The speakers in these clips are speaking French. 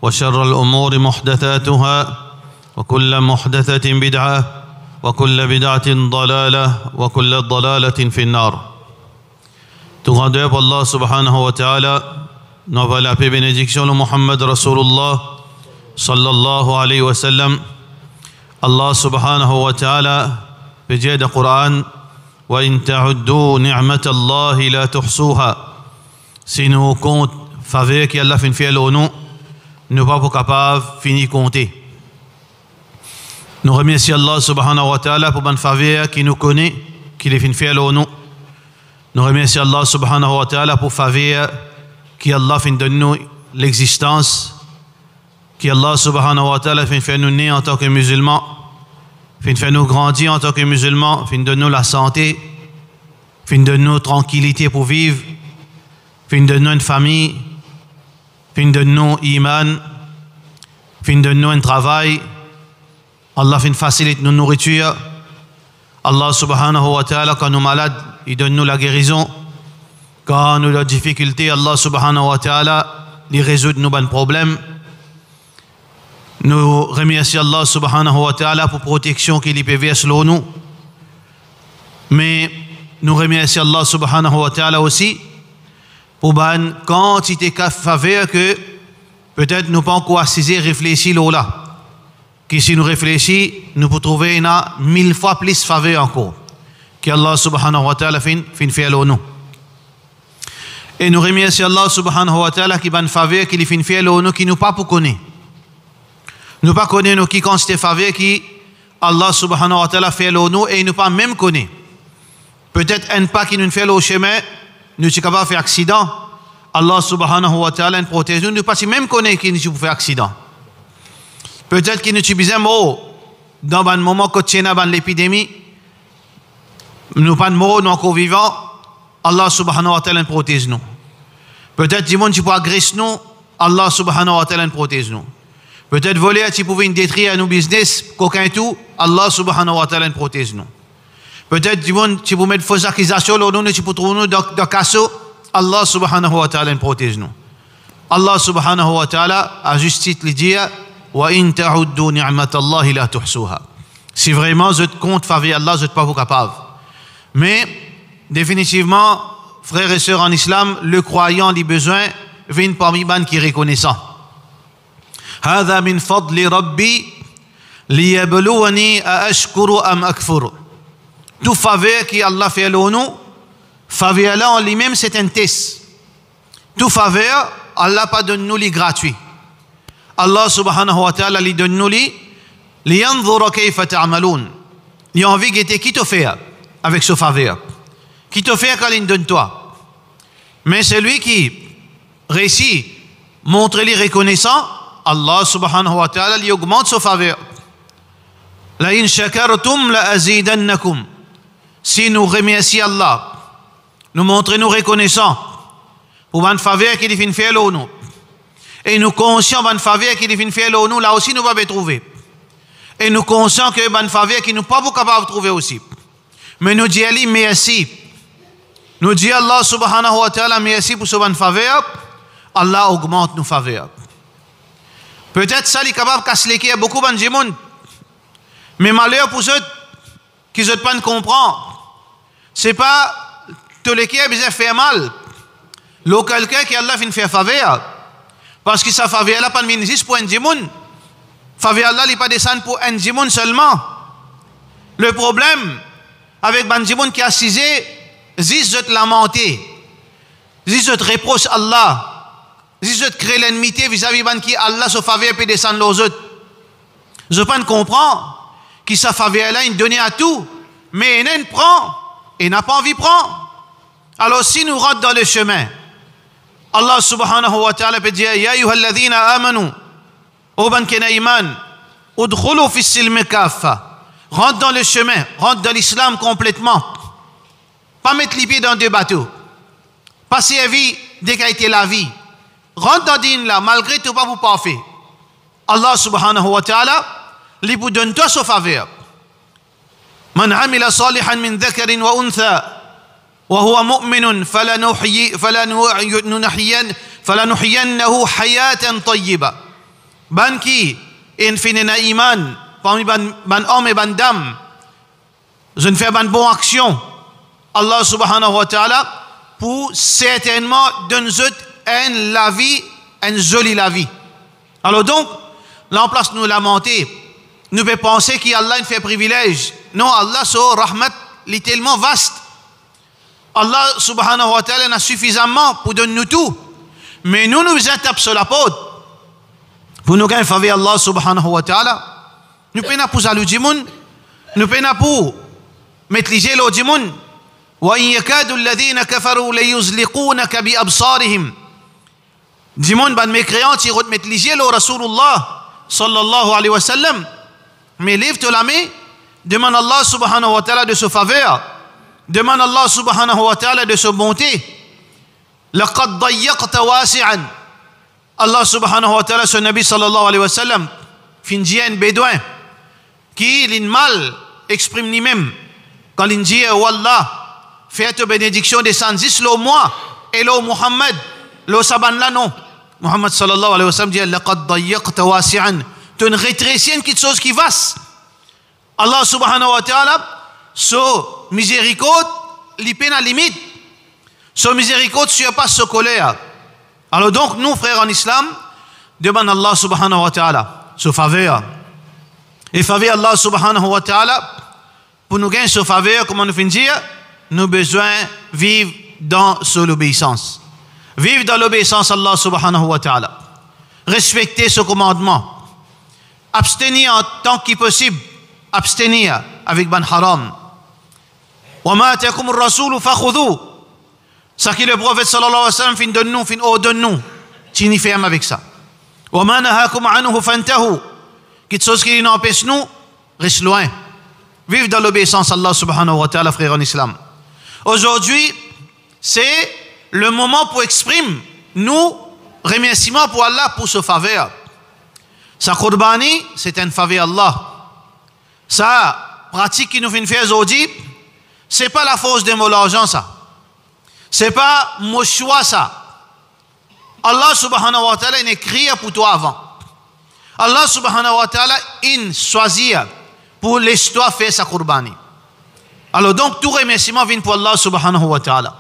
وشر الأمور محدثاتها وكل محدثة بدعة وكل بدعة ضلالة وكل ضلالة في النار. Tout grandeur pour Allah subhanahu wa ta'ala, nous avons la paix et bénédiction de Muhammad Rasulullah sallallahu alayhi wa sallam. Allah subhanahu wa ta'ala peut dire dans le Coran: wa in ta'uddu ni'matallahi la tuhsuha. Si nous comptons faveur qu'Allah fait faire au nous, nous ne sommes pas capables de finir compter. Nous remercions Allah subhanahu wa ta'ala pour une faveur qui nous connaît, qui les fait faire au nous. Nous remercions Allah subhanahu wa ta'ala pour faveur qui Allah fait de nous l'existence, qui Allah subhanahu wa ta'ala fait faire nous naître en tant que musulmans, fait faire nous grandir en tant que musulmans, fait de nous la santé, fait de nous tranquillité pour vivre, fait de nous une famille, fait de nous iman, fait de nous un travail. Allah fait facilite nos nourriture. Allah subhanahu wa ta'ala, quand nous sommes malades, il donne nous la guérison. Quand nous avons des difficultés, Allah subhanahu wa ta'ala, il résout nos problèmes. Nous remercions Allah subhanahu wa ta'ala pour la protection qu'il peut verser sur nous. Mais nous remercions Allah subhanahu wa ta'ala aussi pour une quantité de faveur que peut-être nous pas encore assez réfléchir là. Que si nous réfléchissons, nous pouvons trouver 1000 fois plus de faveur encore qu'Allah subhanahu wa ta'ala fait faire nous. Et nous remercions Allah subhanahu wa ta'ala qui a une faveur qu'il fait faire nous qui nous pas pour connaître. Nous pas connaître nous qui constate faveur qui Allah subhanahu wa ta'ala fait nous et nous pas même connaître. Peut-être un pas qui nous fait le chemin, nous sommes capables de faire accident. Allah subhanahu wa ta'ala nous protège nous pas même connaître qui nous peut faire accident. Peut-être qu'il nous besoin mort dans un moment que tu es dans l'épidémie, nous pas de mort, nous encore vivants. Allah subhanahu wa ta'ala nous protège nous. Peut-être que tu peux agresser nous, Allah subhanahu wa ta'ala nous protège nous. Peut-être voler, tu pouvais détruire nos business, coquin et tout, Allah subhanahu wa ta'ala nous protège nous. Peut-être que tu peux mettre fausses accusations, nous tu peux trouver nous dans le casseau, Allah subhanahu wa ta'ala nous protège nous. Allah subhanahu wa ta'ala a justice le dire. وَإِن تَعُدُّوا نِعْمَةَ اللَّهِ لَا تُحْصُوهَا. Si vraiment je te compte faveur Allah, je ne suis pas capable. Mais définitivement, frères et sœurs en islam, le croyant les besoins viennent parmi les qui reconnaissant. هذا من فضل ربي ليبلوني أأشكر أم أكفر. Tout faveur qui Allah fait à nous, faveur là en lui-même c'est un test. Tout faveur, Allah pas donne nous les gratuits. Allah subhanahu wa ta'ala lui donne nous li yanzura kayfa ta'malun. Il a envie de qui te fait avec ce faveur. Qui te fait quand il donne toi. Mais celui qui réussit montre les reconnaissant, Allah subhanahu wa ta'ala lui augmente ce faveur. La in shakartum la azidannakum. Si nous remercions Allah, nous montrons nous reconnaissants pour une faveur qu'il fait faire nous. Et nous conscients de la faveur qui nous fait nous, là aussi nous va trouver. Et nous conscients que la faveur qui nous pas capable de trouver aussi. Mais nous disons merci. Nous disons Allah subhanahu wa ta'ala merci pour cette faveur. Allah augmente nos faveurs. Peut-être ça il est capable de casser les pieds à beaucoup de gens. Mais malheur pour ceux qui ne pas comprendre. Ce n'est pas tous les qui ont fait mal. Le quelqu'un qui Allah fait faire faveur. Parce que sa faveur là pas juste pour un djimoun. Faveur là il pas descendre pour un djimoun seulement. Le problème avec ban djimoun qui a assisé, si je te lamenter, si je te reproche Allah, si je te crée l'ennemité vis-à-vis ban qui Allah sa faveur peut descendre aux autres. Je peux comprendre que sa faveur là il donne à tout, mais il prend et n'a pas envie de prendre. Alors si nous rentrons dans le chemin, Allah subhanahu wa ta'ala peut dire Ya ayyuhalladhina amanu Oban kena iman Udkhulu fi silmi kaffa. Rentre dans le chemin, rentre dans l'islam complètement. Pas mettre les pieds dans deux bateaux. Pas servir dès qu'a été la vie. Rentre dans din là, malgré tout pas vous parfait. Allah subhanahu wa ta'ala lui vous donne toi sa faveur. Man amila salihan min dhakarin wa untha وهو مؤمن فلنحيينه حياة طيبة ban qui infinina iman parmi ban hommes et ban dames je ne fais ban bonne action Allah subhanahu wa ta'ala pour certainement donner la vie une jolie la vie. Alors donc là en place nous lamenter nous pouvons penser qu'Allah fait privilège. Non, Allah so rahmat est tellement vaste. Allah subhanahu wa ta'ala n'a suffisamment pour donner nous tout. Mais nous tape sur la peau. Pour nous gagner faveur Allah subhanahu wa ta'ala. Nous pouvons pour saluer du monde. Nous pouvons pour maîtriser l'eau du monde. وَإِنْ يَكَادُ الَّذِينَ كَفَرُوا لَيُزْلِقُونَكَ بِأَبْصَارِهِمْ. Du monde, ban mécréant, ils vont maîtriser l'eau Rasulullah sallallahu alayhi wa sallam. Mais lève-toi la main, demande Allah subhanahu wa ta'ala de sa faveur, demande Allah subhanahu wa ta'ala de sa bonté. لَقَدْ ضَيَّقْتَ وَاسِعًا. Allah subhanahu wa ta'ala, son Nabi sallallahu alayhi wa sallam, finjien bédouin, qui l'in mal exprime lui-même, quand l'in dit, Wallah, faites bénédiction des sandis, l'eau moi, et l'eau Muhammad, l'eau saban là non. Muhammad sallallahu alayhi wa sallam dit, لَقَدْ ضَيَّقْتَ وَاسِعًا. Tu ne rétrécis quelque chose qui vaste. Allah subhanahu wa ta'ala, so miséricorde, li peine à limite. So miséricorde surpasse sa colère. Alors donc, nous, frères en islam, demandons Allah subhanahu wa ta'ala, sa faveur. Et faveur Allah subhanahu wa ta'ala, pour nous gagner sa faveur, comment nous finissons dire, nous avons besoin de vivre dans l'obéissance. Vivre dans l'obéissance à Allah subhanahu wa ta'ala. Respecter ce commandement. Abstenir en tant que possible, abstenir avec ban haram. Wa ma atakum ar-rasul fakhudhu. Ça qui le prophète sallallahu alayhi wa sallam fin donne-nous, fin ordonne-nous. Tu n'y ferme avec ça. Wa ma nahakum anhu fantahu. Quelque chose qui nous empêche nous, reste loin. Vive dans l'obéissance à Allah subhanahu wa ta'ala, frère en islam. Aujourd'hui, c'est le moment pour exprimer nous remerciements pour Allah pour ce faveur. Sa qurbani, c'est une faveur Allah. Sa pratique qui nous fait faire aujourd'hui, c'est pas la force de mon argent, ça. C'est pas mon choix, ça. Allah subhanahu wa ta'ala, il écrit pour toi avant. Allah subhanahu wa ta'ala, il choisit pour l'histoire faire sa qurbani. Alors donc, tout remerciement vient pour Allah subhanahu wa ta'ala.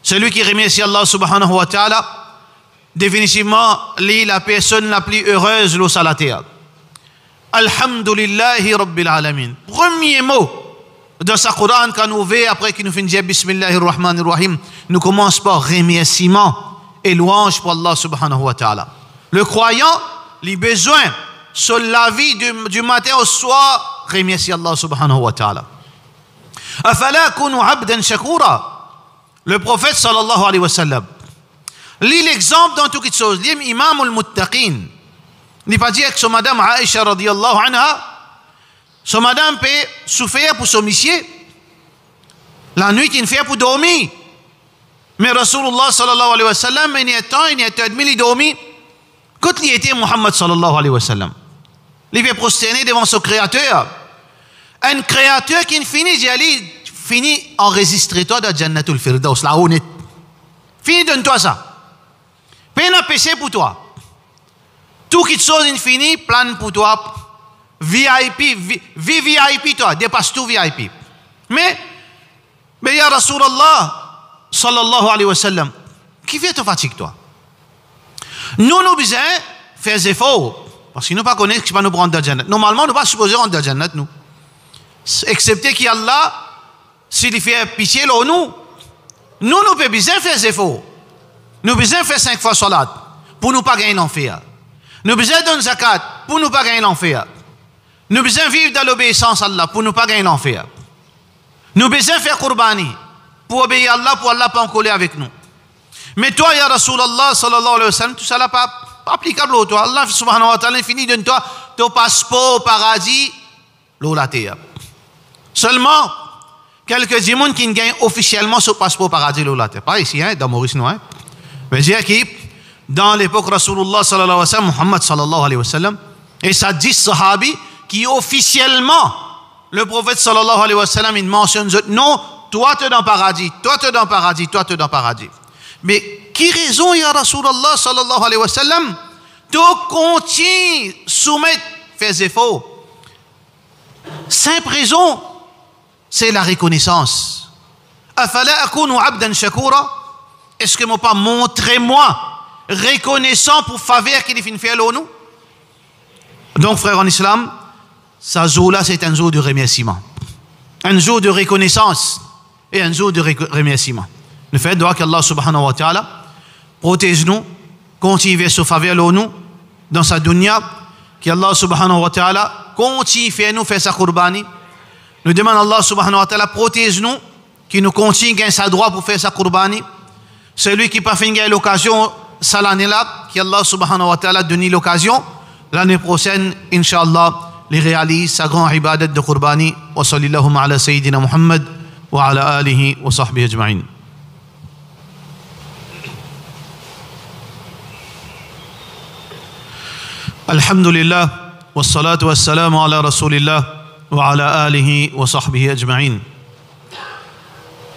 Celui qui remercie Allah subhanahu wa ta'ala, définitivement, la personne la plus heureuse sur la terre. Alhamdulillahi Rabbil Alamin. Premier mot dans sa Coran, quand nous voyons après qu'il nous fait dire Bismillahir Rahmanir Rahim, nous commençons par remerciement et louange pour Allah subhanahu wa ta'ala. Le croyant, les besoins sur la vie du matin au soir, remercie Allah subhanahu wa ta'ala. Afala kunu abdan shakura. Le prophète sallallahu alayhi wa sallam. Lis l'exemple dans toute chose. L'imam al-muttaqin. Il pas dire que son madame Aïcha radiyallahu anha, son madame peut souffrir pour son monsieur. La nuit, il fait pour dormir. Mais Rasulullah sallallahu alayhi wa sallam, il y a temps, il y a demi, il dormit. Quand il était Muhammad sallallahu alayhi wa sallam, il fait prosterner devant son créateur. Un créateur qui finit enregistre-toi dans Jannatul Firdaus, la honnête. Fini, donne-toi ça. Peine à péché pour toi. Tout qui chose infini, plan pour toi. VIP, VIP toi, dépasse tout VIP. Mais ya Rasulallah, sallallahu alayhi wa sallam, qui fait te fatigue toi? Nous besoin faire des efforts. Parce que nous ne connaissons pas nous prendre dans Jannat. Normalement, nous ne sommes pas supposés rentrer dans Jannat, nous. Excepté qu'Allah, s'il fait pitié, nous pouvons besoin faire des efforts. Nous avons besoin de faire 5 fois salat pour ne pas gagner l'enfer. Nous avons besoin de donner zakat pour ne pas gagner l'enfer. Nous avons besoin de vivre dans l'obéissance à Allah pour ne pas gagner l'enfer. Nous avons besoin de faire qurbani pour obéir à Allah, pour Allah pas en coller avec nous. Mais toi, ya Rasulallah, sallallahu alayhi wa sallam, tout ça n'est pas applicable à toi. Allah subhanahu wa ta'ala finit de toi ton passeport au paradis, l'eau la terre. Seulement, quelques gens qui gagnent officiellement ce passeport au paradis, l'eau la terre. Pas ici, hein, dans Maurice, non, hein. Mais dire que dans l'époque Rasulullah sallallahu alayhi wa sallam, Muhammad sallallahu alayhi wa sallam, et ça 10 sahabis qui officiellement, le prophète sallallahu alayhi wa sallam, il mentionne non, toi tu es dans le paradis, toi tu es dans le paradis, toi tu es dans le paradis. Mais qui raison, ya Rasulullah sallallahu alayhi wa sallam, tout continue soumettre, faire efforts. Simple raison, c'est la reconnaissance. Afala akunu abdan shakura? Est-ce que moi pas montrez-moi reconnaissant pour faveur qu'il finit faire nous? Donc frère en islam, ce jour-là c'est un jour de remerciement, un jour de reconnaissance et un jour de remerciement. Le fait de qu'Allah subhanahu wa ta'ala protège nous, continue sur faveur nous dans sa dunya, qu'Allah subhanahu wa ta'ala continue faire nous faire sa qurbani. Nous demandons Allah subhanahu wa ta'ala protège nous, qui nous continue gagner sa droit pour faire sa qurbani. Celui qui n'a pas fait l'occasion ça l'année-là, qu'Allah subhanahu wa ta'ala donne l'occasion, l'année prochaine, Inch'Allah, les réalise sa grande ibadat de qurbani. Wa sallallahu ala sayyidina Muhammad wa ala alihi wa sahbihi ajma'in. Alhamdulillah, wa salatu wa salamu ala rasulillah wa ala alihi wa sahbihi ajma'in.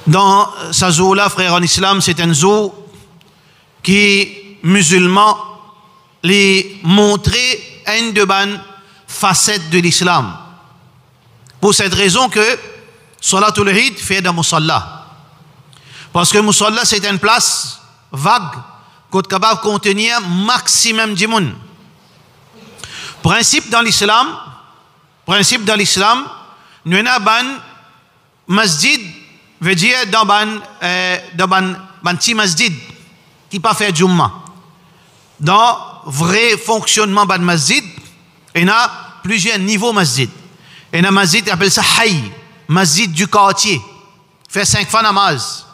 Dans ce jour-là, frère en islam, c'est un jour qui, musulmans, les montrer une de bonnes facettes de l'islam. Pour cette raison que Salatul Eid fait dans Musalla. Parce que Musalla, c'est une place vague qui est capable de contenir maximum de monde. Principe dans l'islam, nous avons un masjid, veut dire dans un petit masjid qui pas fait Jumma. Dans vrai fonctionnement de masjid, il y a plusieurs niveaux masjid. Il y a un masjid qui appelle ça Hay, masjid du quartier, fait 5 fois namaz.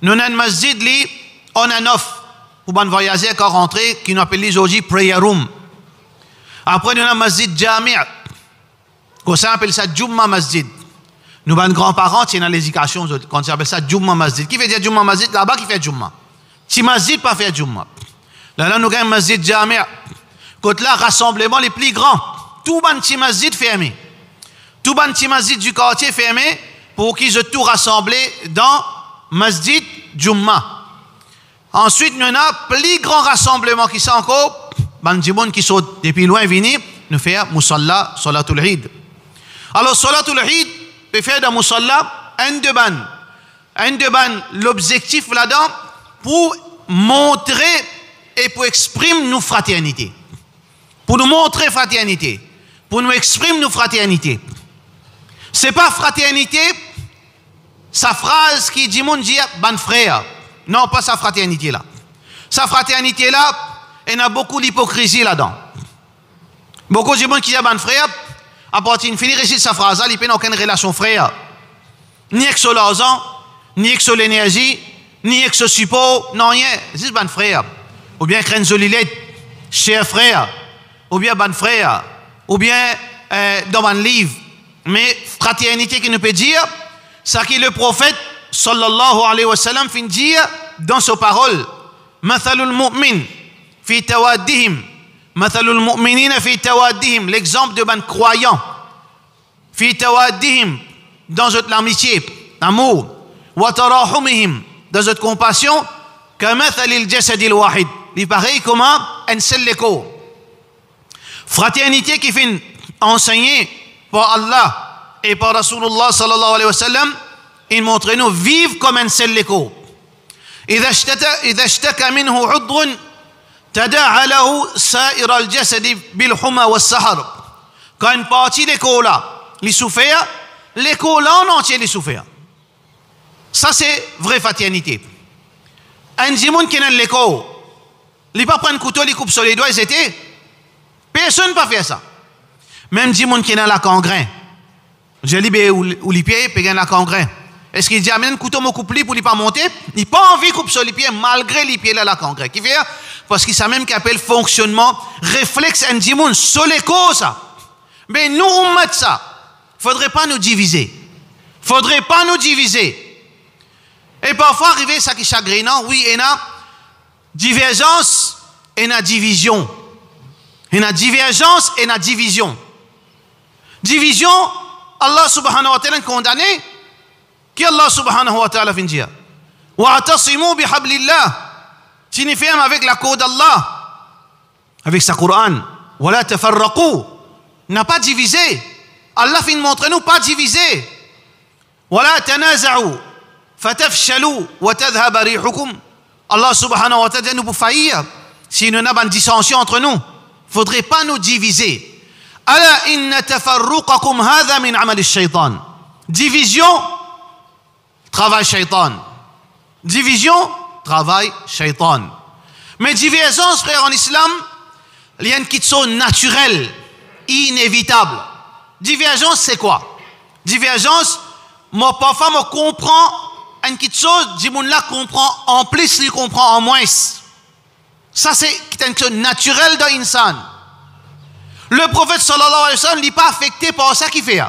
Nous avons un masjid li on a 9 pour les voyageurs qui rentrent, qui nous appelle aujourd'hui prayer room. Après nous avons un masjid Jami', qu'on appelle ça Jumma masjid. Nous avons grands-parents qui ont l'éducation, quand on appelle ça Jumma masjid. Qui fait dire Jumma masjid? Là-bas qui fait Jumma. Si masjid pas fait Jumma. Là nous avons un masjid Jami'. Quand là rassemblement les plus grands. Tout le petit masjid fermé. Tout le petit masjid du quartier fermé pour qu'ils se tout rassemblés dans masjid Jumma. Ensuite nous avons plus grand rassemblement qui sont encore. Les gens qui sont depuis loin venus nous faire Musalla, Salatul Eid. Alors Salatul Eid peut faire dans Musalla un de ban. L'objectif là-dedans pour montrer et pour exprimer nos fraternités. Pour nous montrer fraternité. Pour nous exprimer nos fraternités. Ce n'est pas fraternité, sa phrase qui dit mon Dieu, ban frère. Non, pas sa fraternité là. Sa fraternité là, il y a beaucoup d'hypocrisie là-dedans. Beaucoup de gens qui disent ban frère, à partir de finir réciter sa phrase là, il n'y a aucune relation frère. Ni avec l'argent, ni avec l'énergie, ni avec ce support, non rien. C'est ban frère. Ou bien craigne Zolilette, cher frère, ou bien ban frère, ou bien dans un livre. Mais fraternité qui nous peut dire, c'est que le prophète sallallahu alayhi wa sallam fin dire dans ses paroles, mathalul mu'min fi tawaddihim, mathalul mu'minina fi tawaddihim, l'exemple de ban croyant, fi tawaddihim, dans notre amitié, amour, wa tarahumihim, dans notre compassion, kamathalil jasadil wahid, il paraît comme un seul écho. Fraternité qui fin enseignée par Allah et par Rasulullah sallallahu alayhi wa sallam, il montre nous vivre comme un seul écho. إذا اشتكى منه عضو تداعى له سائر الجسد بالحمى والسهر. Quand une partie de l'écho là, les souffert, l'écho là en entier les souffert. Ça c'est vraie fraternité. Un djimoun qui n'a l'écho, il pas prendre un couteau, il coupe sur les doigts, c'était personne pas fait ça. Même djimoun qui n'a la cangrin, j'ai libéré ou les pieds, puis la cangrin. Est-ce qu'il dit amène un couteau, mon coupe pour ne pas monter? Il n'a pas envie de couper sur les pieds malgré les pieds là la cangrin. Qui fait? Parce qu'il sait même qu'il appelle fonctionnement réflexe un djimoun sur les causes. Mais nous on met ça. Faudrait pas nous diviser. Faudrait pas nous diviser. Et parfois arriver ça qui est chagrinant, oui, il y a divergence et il y a division. Il y a divergence et il y a division. Division, Allah subhanahu wa ta'ala condamné, qui Allah subhanahu wa ta'ala fin dire. Wa'tasimu bihablillah, signifie avec la corde d'Allah. avec sa Coran. Wala tafarraqu. N'a pas divisé. Allah fait montrer nous pas diviser. Wala tanaza'u fatafshalu wa tadhhab rihukum. Allah subhanahu wa ta'ala nous pour faillir si nous n'avons pas de dissension entre nous. Faudrait pas nous diviser. Ala inna tafarruqakum hadha min amal ash-shaytan. Division, travail shaitan. Division, travail shaitan. Mais divergence, frère, en islam, il y a une chose naturelle, inévitable. Divergence, c'est quoi? Divergence, moi, parfois, je comprends une chose, je comprend en plus, il comprend en moins. Ça, c'est une chose naturelle dans l'insan. Le prophète, sallallahu alayhi wa sallam, n'est pas affecté par ça qu'il fait.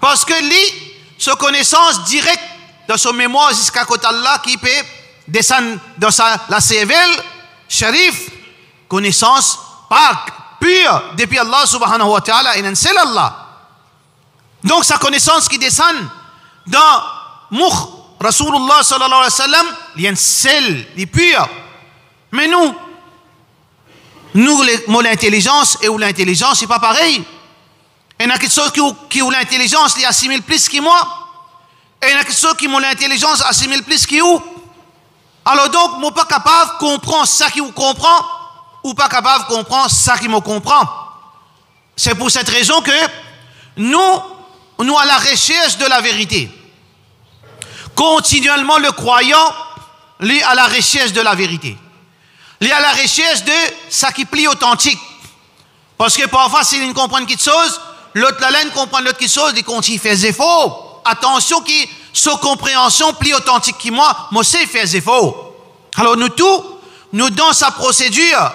Parce que lui, sa connaissance directe dans son mémoire jusqu'à côté Allah qui peut descendre dans la cervelle, sharif, connaissance pas pure depuis Allah subhanahu wa ta'ala et un seul Allah. Donc sa connaissance qui descend dans Mukh Rasulullah sallallahu alayhi wa sallam, il y a un seul, il est pur. Mais nous, l'intelligence et où l'intelligence, c'est pas pareil. Il y a quelque chose qui ont l'intelligence, ils assimilent plus que moi. Et il y a quelque chose qui ont l'intelligence, assimilent plus que vous. Alors donc, je ne suis pas capable de comprendre ça qui vous comprend, ou pas capable de comprendre ça qui me comprend. C'est pour cette raison que nous à la recherche de la vérité. Continuellement, le croyant, lui, à la recherche de la vérité. Lui, à la recherche de ça qui plie authentique. Parce que parfois, s'il ne comprend quelque chose, l'autre la laine comprend l'autre quelque chose, il fait des efforts. Attention, qui sa compréhension plus authentique que moi aussi fait des efforts. Alors nous dans sa procédure,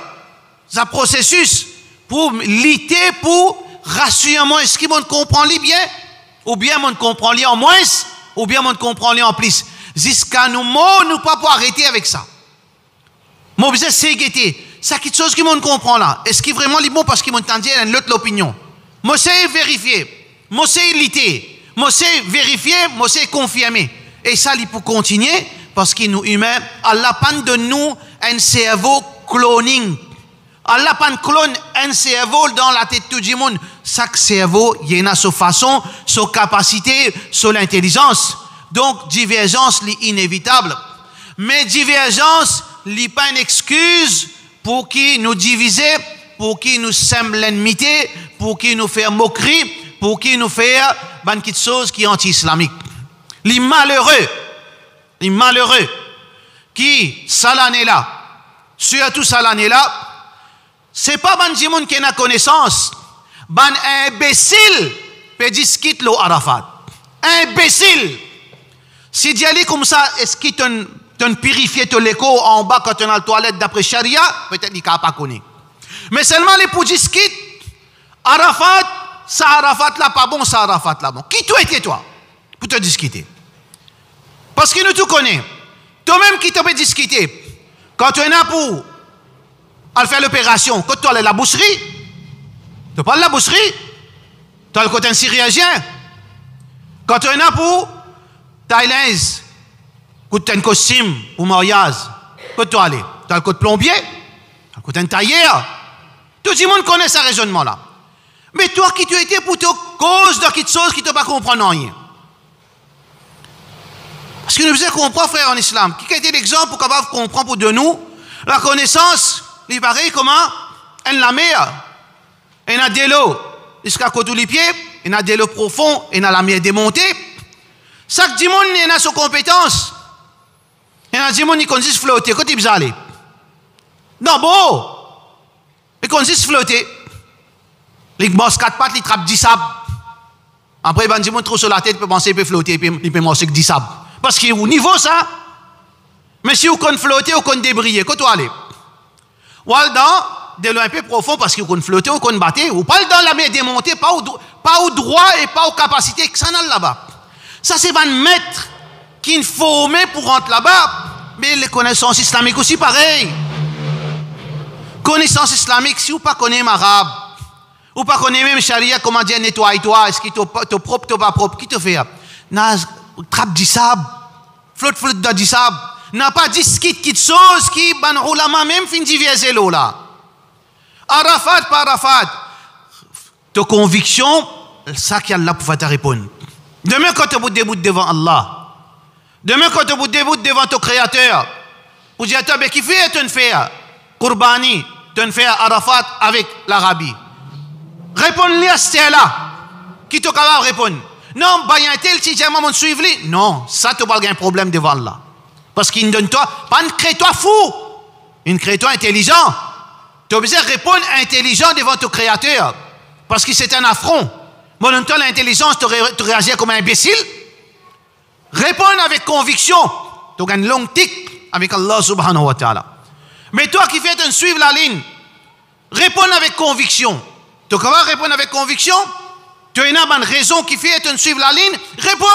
sa processus, pour lutter, pour rassurer, est-ce qu'il me comprend bien, ou bien me comprend en moins, ou bien me comprend en plus. Jusqu'à nous pas pour arrêter avec ça. Moi, je sais guetter. C'est quelque chose qui me comprend là. Est-ce qu'il est vraiment bon parce qu'il m'entend dire l'autre opinion? Moi, c'est vérifier. Moi, c'est lutter. Moi, c'est vérifier. Moi, c'est confirmer. Et ça, il peut continuer parce qu'il nous humains. Allah pas de nous un cerveau cloning. Allah pas clone un cerveau dans la tête de tout le monde. Chaque cerveau, il y a sa façon, sa capacité, son intelligence. Donc, divergence, c'est inévitable. Mais divergence, n'est pas une excuse pour qui nous diviser, pour qui nous sème l'ennemité, pour qui nous fait moquerie, pour qui nous fait une petite chose qui est anti-islamique. Les malheureux, qui, ça l'année là, surtout ça l'année là, c'est pas ban gens qui n'a connaissance, ban imbécile peut discuter le Arafat. Imbécile. Si d'y aller comme ça, est-ce qu'il t'en purifié ton l'écho en bas quand tu es dans la toilette d'après Sharia, peut-être qu'il n'a pas connu. Mais seulement les pour discuter, Arafat, ça Arafat là pas bon, ça Arafat là bon. Qui toi étais toi pour te discuter? Parce que nous tout connaissons. Toi-même qui te peux discuter, quand tu es là pour faire l'opération, quand tu es à la boucherie, tu parles de la boucherie, tu as le côté syrien. Quand tu es là pour Thaïlande, quand tu as un costume pour mariage, quand tu as le côté plombier, tu as le côté tailleur. Tout le monde connaît ce raisonnement-là. Mais toi qui tu étais pour te cause de quelque chose qui ne te pas comprendre rien. Parce que nous faisons comprendre, frère, en islam, qui a été l'exemple pour capable de comprendre pour de nous, la connaissance, il paraît comment, elle la mer, elle a de l'eau jusqu'à côté les pieds, elle a de l'eau profond, elle a la mer démontée. Chaque monde il a ses compétences. Il y a des gens qui consistent à flotter. Quand ils allaient. Non, bon. Ils consistent à flotter. Ils bossent 4 pattes, ils trappent 10 sables. Après, ils vont trop sur la tête, ils peuvent penser qu'ils peuvent flotter, ils peuvent manger 10 sables. Parce qu'au niveau ça, mais si vous connaissez flotter, vous connaissez débriller. Quand vous allez. Ou dans de l'eau un peu profond, parce que vous connaissez flotter, vous connaissez battre. Ou pas dans la mer démontée, pas au droit et pas aux capacités que ça n'a là-bas. Ça, c'est un maître qui est formé pour rentrer là-bas. Mais les connaissances islamiques aussi, pareil. Connaissances islamiques, si vous ne connaissez pas arabe, ou pas connaissez même charia, comment dire, nettoie-toi, est-ce qu'il est propre, tu pas propre, qui te fait? Trappe du sable, flotte dans du sable. N'a pas dit quelque chose qui, ban ulama même fin diverser l'eau là. Arafat par Arafat. Ta conviction, ça qui est là pour faire ta répondre. Demain, quand tu es debout devant Allah, demain, quand tu es debout devant ton Créateur, pour dire, qui fait tu fais Qurbani, tu fais Arafat avec l'Arabie. Réponds-lui à ce là qui est capable de répondre. Non, bah, il y a un tel si j'ai maman suivre lui. Non, ça, tu n'as pas un problème devant Allah. Parce qu'il ne donne toi, pas une crée-toi fou, une crée-toi intelligent. Tu es obligé de répondre intelligent devant ton Créateur. Parce que c'est un affront. Mais en même temps, l'intelligence, tu réagis comme un imbécile. Répondre avec conviction. Tu as une longue tic avec Allah subhanahu wa ta'ala. Mais toi qui fais de suivre la ligne, répondre avec conviction. Tu es capable de répondre avec conviction? Tu as une raison qui fait de suivre la ligne? Réponds.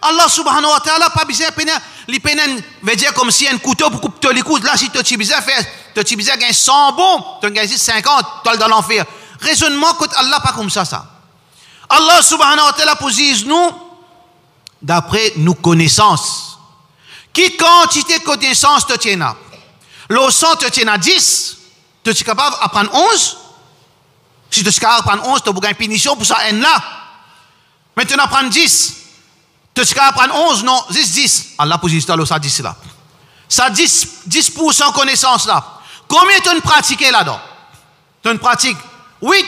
Allah subhanahu wa ta'ala, pas besoin de les peines, veut dire comme si un couteau pour couper les coups. Là, si tu as besoin de faire, tu as besoin de gagner 100 bons, tu as gagné 50, tu as dans l'enfer. Raisonnement, que Allah pas comme ça. Allah subhanahu wa ta'ala pose nous, d'après nos connaissances. Qui quantité de connaissances te tient là? Le 100 te tient à 10, tu es capable d'apprendre 11. Si tu es capable d'apprendre 11, tu as une punition pour ça N là. Maintenant, apprendre 10. Tu es capable d'apprendre 11, non, 10. Allah pose ça 10 là. Ça 10% connaissance là. Combien tu as pratiqué là-dedans? Tu as une pratique 8,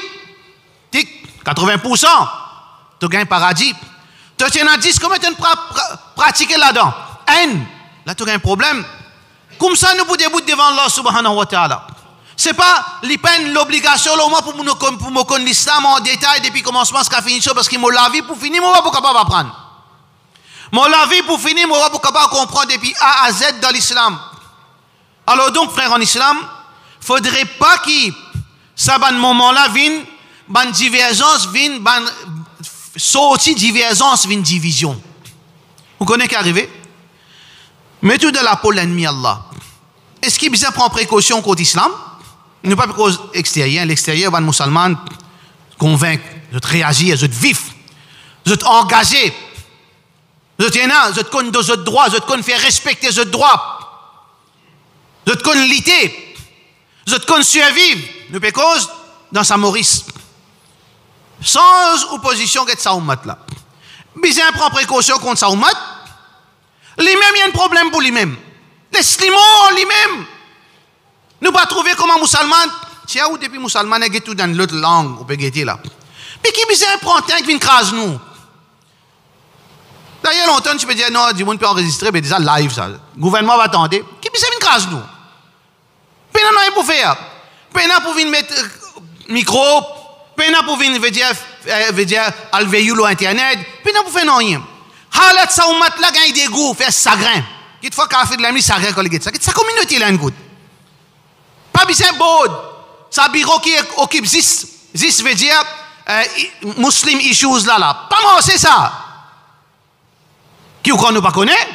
80%. Tu gagnes paradis. Tu tiens à 10, combien tu as pratiqué là-dedans? N. Là, tu as un problème. Comme ça, nous pouvons débouter devant Allah subhanahu wa ta'ala. Ce n'est pas les peines, l'obligation, là, pour me connaître l'islam en détail depuis le commencement jusqu'à finir, parce que moi, la vie pour finir, moi, je ne suis pas capable d'apprendre. Moi, la vie pour finir, moi, je ne suis pas capable de comprendre depuis A à Z dans l'islam. Alors donc, frère en islam, il ne faudrait pas que ça, dans ce moment-là, vienne, une divergence, vienne, sortie divergence, vienne division. Vous connaissez ce qui est arrivé? Mettez de la peau l'ennemi Allah. Est-ce qu'il besoin de prendre précaution contre l'islam? Il n'est pas pour cause extérieure. L'extérieur, les musulmans convaincre, je réagir, je vif, je engagé, je connais de droit, je connais faire respecter ce droit, je connais lutter, je connais survivre. Nous pas cause dans sa Maurice. Sans opposition que sa ummat là. Besoin de prendre précaution contre sa ummat. Lui-même, il y a un problème pour lui-même. Laisse-le lui-même. Nous pas trouver comment musulman, tiens, ou depuis musulman, il y a tout dans l'autre langue, on peut guetter là. Mais qui besoin de prendre un qui vient craser nous? D'ailleurs, longtemps, tu peux dire, non, du monde peut enregistrer, mais déjà live, ça. Le gouvernement va attendre. Qui besoin de craser nous? Peine à rien pour faire. Peine pour venir mettre micro, peine pour venir, veut dire, alvéole ou internet, peine pour faire non rien. Halat sa umat là gagne des goûts, faire sagrin. Qu'il faut qu'à faire de la mise sagrin quand il ça. Sa communauté là une goutte. Pas besoin bod. Sa bureau qui occupe 10 veut dire Muslim issues là. Pas moi c'est ça. Qui qu'on nous pas connaît?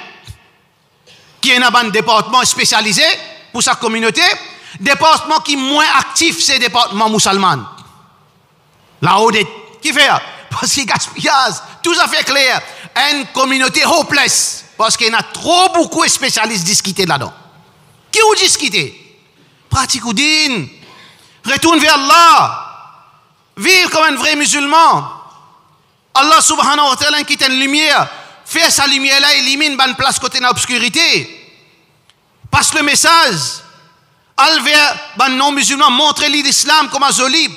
Qui est un département spécialisé pour sa communauté, département qui est moins actif c'est département musulman. Là-haut qui fait parce qu'il gaspillage, tout ça fait clair. Une communauté hopeless parce qu'il y a trop beaucoup de spécialistes discutés là-dedans. Qui ou discuter? Pratique ou din. Retourne vers Allah. Vive comme un vrai musulman. Allah subhanahu wa ta'ala qui est une lumière. Fait sa lumière là, élimine une place côté de l'obscurité. Passe le message. Al vers un non-musulman. Montre-lui l'islam comme un joli.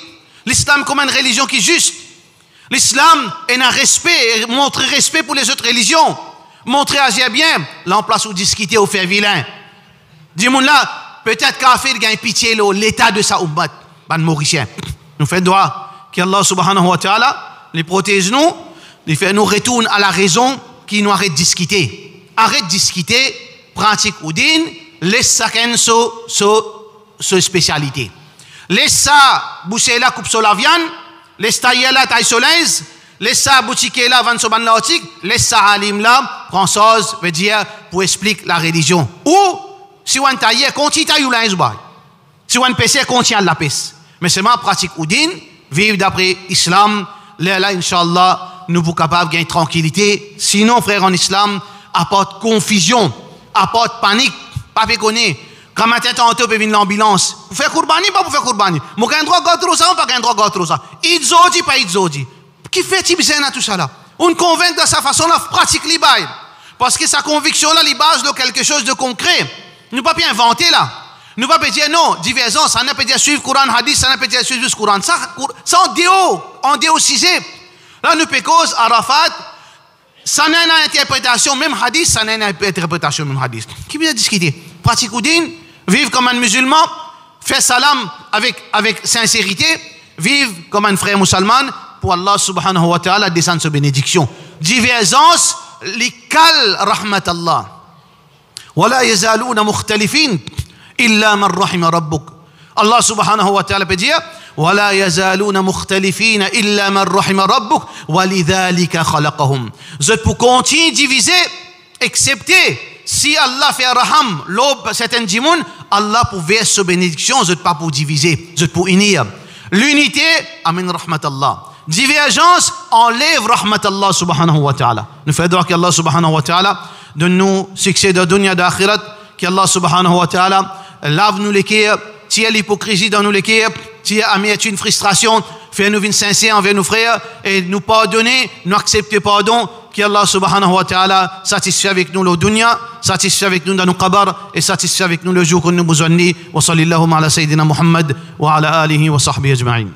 L'islam comme une religion qui est juste. L'islam est un respect, montrer respect pour les autres religions. Montrer agir bien, l'emplace ou discuter ou faire vilain. Dis-moi là, peut-être qu'à faire gagne pitié l'état de sa ummat, ban mauricien. Nous faisons droit qu'Allah subhanahu wa ta'ala les protège nous, les fait nous retourne à la raison qui nous arrête de discuter. Arrête de discuter, pratique ou din, laisse chacun sa spécialité. Laisse ça boucher la coupe sur la viande. Laisse tailler là, taille soleil, laisse ça boutiquer là, vendre sur ban laotique, laisse ça alim là, française, veut dire, pour expliquer la religion. Ou, si on taille, continue taille ou là, si on pèse, continue la pèse. Mais seulement pratique ou din, vivre d'après l'islam, là, Inch'Allah, nous sommes capables de gagner tranquillité. Sinon, frère, en islam, apporte confusion, apporte panique, pas péconner. Quand ma tête en top et vient l'ambulance, pour faire courbani, pas pour faire courbani. Moi, j'ai un droit de ça, ou pas un droit de ça. Idzodi, pas idzodi. Qui fait bien à tout ça là? On convainc de sa façon, on pratique les bails. Parce que sa conviction là, les base de quelque chose de concret. Nous ne pouvons pas inventer là. Nous ne pouvons pas dire non, divergence, ça n'a pas dire suivre Coran, Hadith, ça n'a pas dire suivre le Coran. Ça en déocisé. Là, nous pécons, Arafat, ça n'a une interprétation, même Hadith, ça n'a une interprétation, même Hadith. Qui vient discuter? Pratique ou din, vivre comme un musulman, faire salam avec sincérité, vivre comme un frère musulman, pour Allah subhanahu wa ta'ala descendre sa bénédiction. Divergence, لكل رحمة الله ولا يزالون مختلفين إلا من رحم ربك الله سبحانه وتعالى بديه ولا يزالون مختلفين إلا من رحم ربك ولذلك خلقهم. Vous êtes pour continuer diviser excepté si Allah fait raham l'aube certaines djimoun Allah pour verser sa bénédiction. Vous êtes pas pour diviser, vous êtes pour unir. L'unité amin rahmat Allah. Divergence enlève rahmat Allah subhanahu wa ta'ala. Nous faisons que Allah subhanahu wa ta'ala donne-nous succès de dunya d'akhirat, que Allah subhanahu wa ta'ala lave-nous les cœurs, tire l'hypocrisie dans nous les cœurs, tire amertume, frustration, fait-nous une sincère envers nos frères et nous pardonner, nous accepter pardon, que Allah subhanahu wa ta'ala satisfait avec nous le dunya, satisfait avec nous dans nos qabar et satisfait avec nous le jour que nous besoin. Wa sallallahu ala sayyidina Muhammad wa ala alihi wa sahbihi ajma'in.